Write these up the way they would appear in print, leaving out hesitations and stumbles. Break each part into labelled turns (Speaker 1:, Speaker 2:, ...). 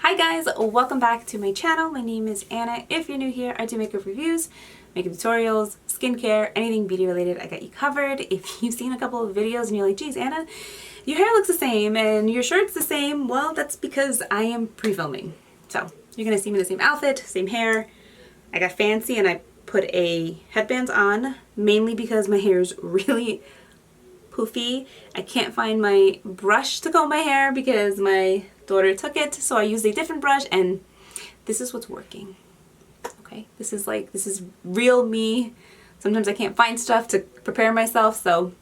Speaker 1: Hi guys, welcome back to my channel. My name is Anna. If you're new here, I do makeup reviews, makeup tutorials, skincare, anything beauty related, I got you covered. If you've seen a couple of videos and you're like, geez, Anna, your hair looks the same and your shirt's the same, well, that's because I am pre-filming. So you're gonna see me in the same outfit, same hair. I got fancy and I put a headband on, mainly because my hair is really poofy. I can't find my brush to comb my hair because my daughter took it, so I used a different brush and this is what's working. Okay, this is real me. Sometimes I can't find stuff to prepare myself, so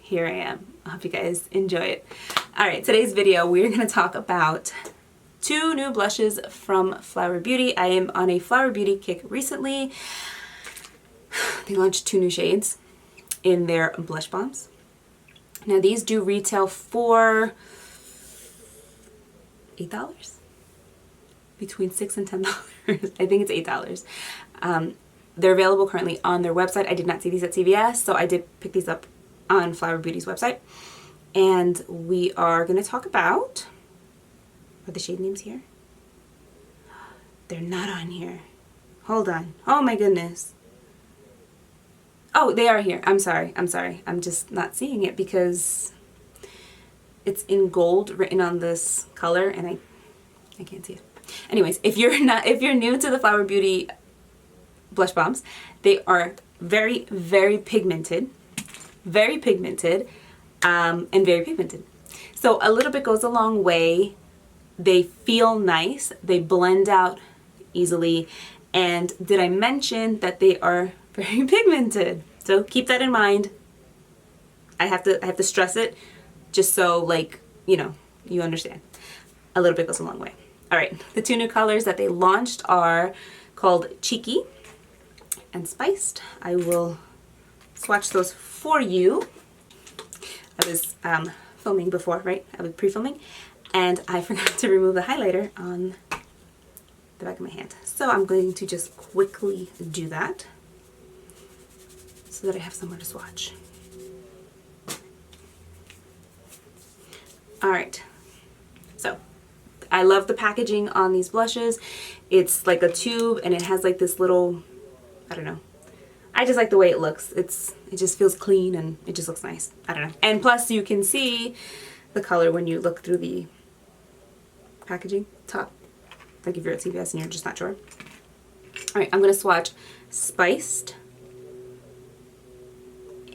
Speaker 1: here I am. I hope you guys enjoy it. Alright, today's video we're going to talk about two new blushes from FlowerBeauty. I am on a FlowerBeauty kick recently. They launched two new shades in their blush bombs. Now these do retail for $8? Between $6 and $10. I think it's $8. They're available currently on their website. I did not see these at CVS, so I did pick these up on FlowerBeauty's website. And we are going to talk about... Are the shade names here? They're not on here. Hold on. Oh my goodness. Oh, they are here. I'm sorry. I'm just not seeing it because it's in gold written on this color and I can't see it. Anyways, if you're new to the FlowerBeauty blush bombs, they are very pigmented. Very pigmented. And very pigmented. So a little bit goes a long way. They feel nice. They blend out easily. And did I mention that they are very pigmented? So keep that in mind. I have to stress it just so, like, you know, you understand. A little bit goes a long way. All right, the two new colors that they launched are called Cheeky and Spiced. I will swatch those for you. I was filming before, right? I was pre-filming, and I forgot to remove the highlighter on the back of my hand. So I'm going to just quickly do that so that I have somewhere to swatch. Alright, so I love the packaging on these blushes. It's like a tube and it has like this little, I don't know. I just like the way it looks. It just feels clean and it just looks nice. I don't know. And plus you can see the color when you look through the packaging top. Like if you're at CVS and you're just not sure. Alright, I'm going to swatch Spiced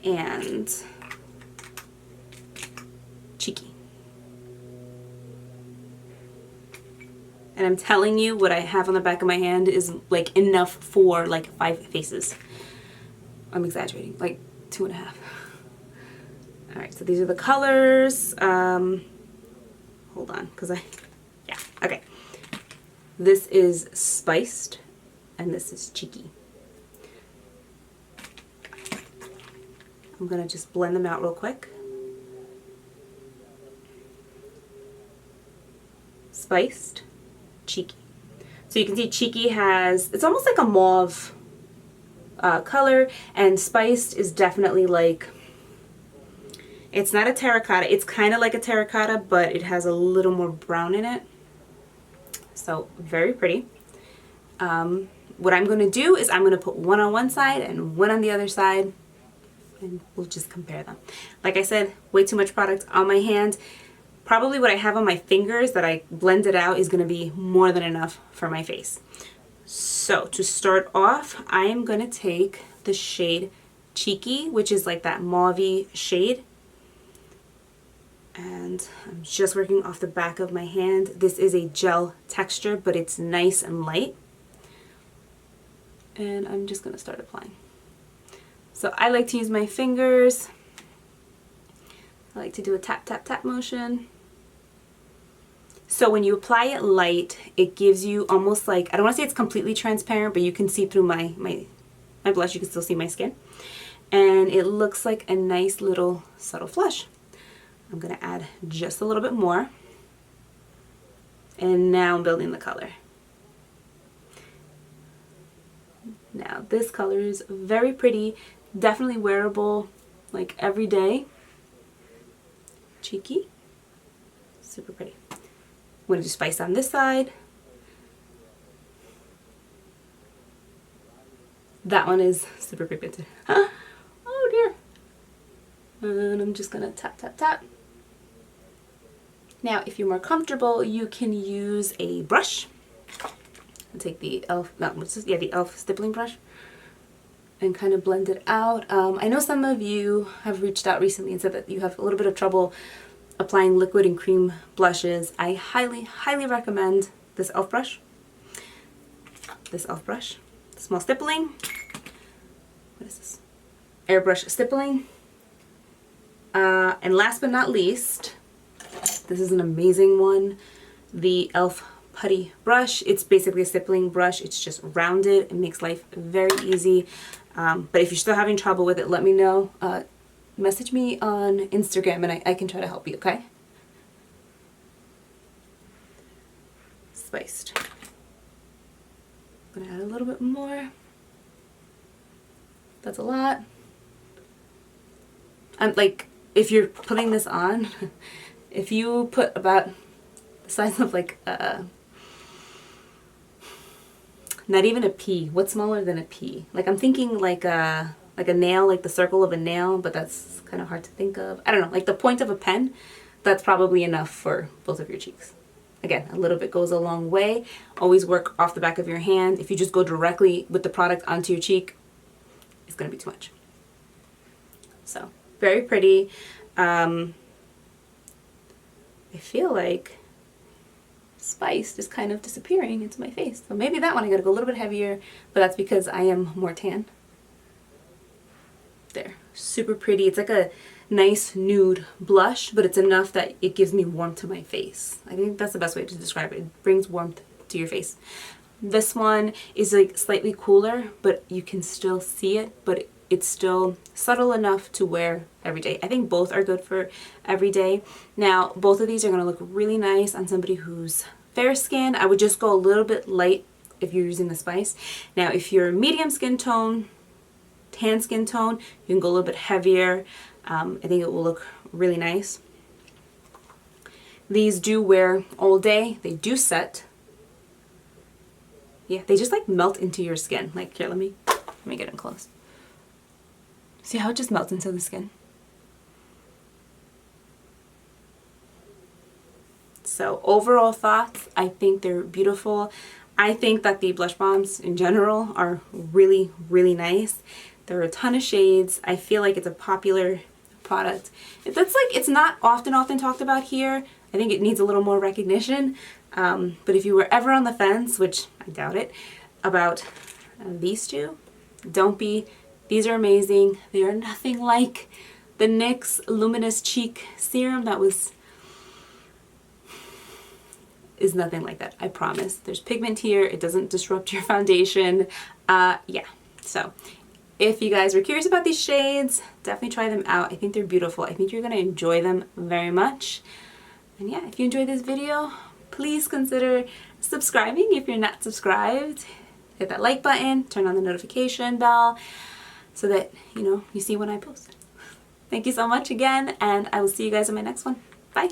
Speaker 1: and Cheeky. And I'm telling you, what I have on the back of my hand is like enough for like 5 faces. I'm exaggerating, like 2.5. Alright, so these are the colors. Hold on, yeah, okay. This is Spiced and this is Cheeky. I'm gonna just blend them out real quick. Spiced, Cheeky. So you can see Cheeky has, it's almost like a mauve color, and Spiced is definitely like, it's not a terracotta, it's kind of like a terracotta, but it has a little more brown in it. So very pretty. What I'm going to do is I'm going to put one on one side and one on the other side, and we'll just compare them. Like I said, way too much product on my hand. Probably what I have on my fingers that I blended out is going to be more than enough for my face. So to start off, I am going to take the shade Cheeky, which is like that mauve-y shade. And I'm just working off the back of my hand. This is a gel texture, but it's nice and light. And I'm just going to start applying. So I like to use my fingers. I like to do a tap, tap, tap motion. So when you apply it light, it gives you almost like, I don't want to say it's completely transparent, but you can see through my blush, you can still see my skin. And it looks like a nice little subtle flush. I'm going to add just a little bit more. And now I'm building the color. Now this color is very pretty, definitely wearable like every day. Cheeky, super pretty. I'm going to do spice on this side. That one is super pigmented. Huh? Oh dear. And I'm just going to tap, tap, tap. Now, if you're more comfortable, you can use a brush. I'll take the the e.l.f. stippling brush and kind of blend it out. I know some of you have reached out recently and said that you have a little bit of trouble applying liquid and cream blushes. I highly, highly recommend this e.l.f. brush. This e.l.f. brush. Small stippling. What is this? Airbrush stippling. And last but not least, this is an amazing one. The e.l.f. putty brush. It's basically a stippling brush. It's just rounded. It makes life very easy. But if you're still having trouble with it, let me know. Message me on Instagram and I can try to help you, okay? Spiced. I'm gonna add a little bit more. That's a lot. I'm like, if you're putting this on, if you put about the size of like not even a pea. What's smaller than a pea? Like I'm thinking like a nail, like the circle of a nail, but that's kind of hard to think of. I don't know, like the point of a pen. That's probably enough for both of your cheeks. Again, a little bit goes a long way. Always work off the back of your hand. If you just go directly with the product onto your cheek, it's gonna be too much. So very pretty. I feel like spice is kind of disappearing into my face. So maybe that one I gotta go a little bit heavier, but that's because I am more tan. There, super pretty. It's like a nice nude blush, but it's enough that it gives me warmth to my face. I think that's the best way to describe it. It brings warmth to your face. This one is like slightly cooler, but you can still see it, but it's still subtle enough to wear every day. I think both are good for every day. Now, both of these are gonna look really nice on somebody who's fair skin. I would just go a little bit light if you're using the spice. Now, if you're medium skin tone, tan skin tone, you can go a little bit heavier. I think it will look really nice. These do wear all day. They do set. Yeah, they just like melt into your skin. Like here, let me get them close. See how it just melts into the skin? So overall thoughts, I think they're beautiful. I think that the blush bombs in general are really, really nice. There are a ton of shades. I feel like it's a popular product. It's not often talked about here. I think it needs a little more recognition. But if you were ever on the fence, which I doubt it, about these two, don't be. These are amazing. They are nothing like the NYX Luminous Cheek Serum that is nothing like that, I promise. There's pigment here. It doesn't disrupt your foundation. Yeah, so if you guys were curious about these shades, definitely try them out. I think they're beautiful. I think you're gonna enjoy them very much. And yeah, if you enjoyed this video, please consider subscribing if you're not subscribed. Hit that like button, turn on the notification bell so that you see when I post. Thank you so much again, and I will see you guys in my next one. Bye.